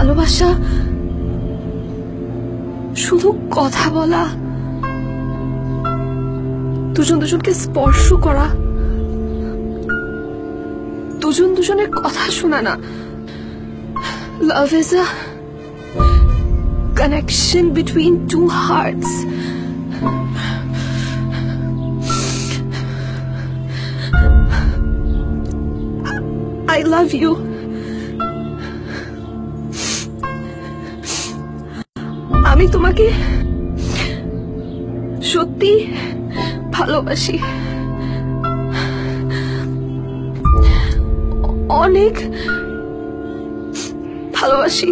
ভালোবাসা শুধু কথা বলা, দুজন দুজনকে স্পর্শ করা, দুজন দুজনের কথা শোনা না। Love is a connection between two hearts. I love you. আমি তোমাকে সত্যি ভালোবাসি, অনেক ভালোবাসি।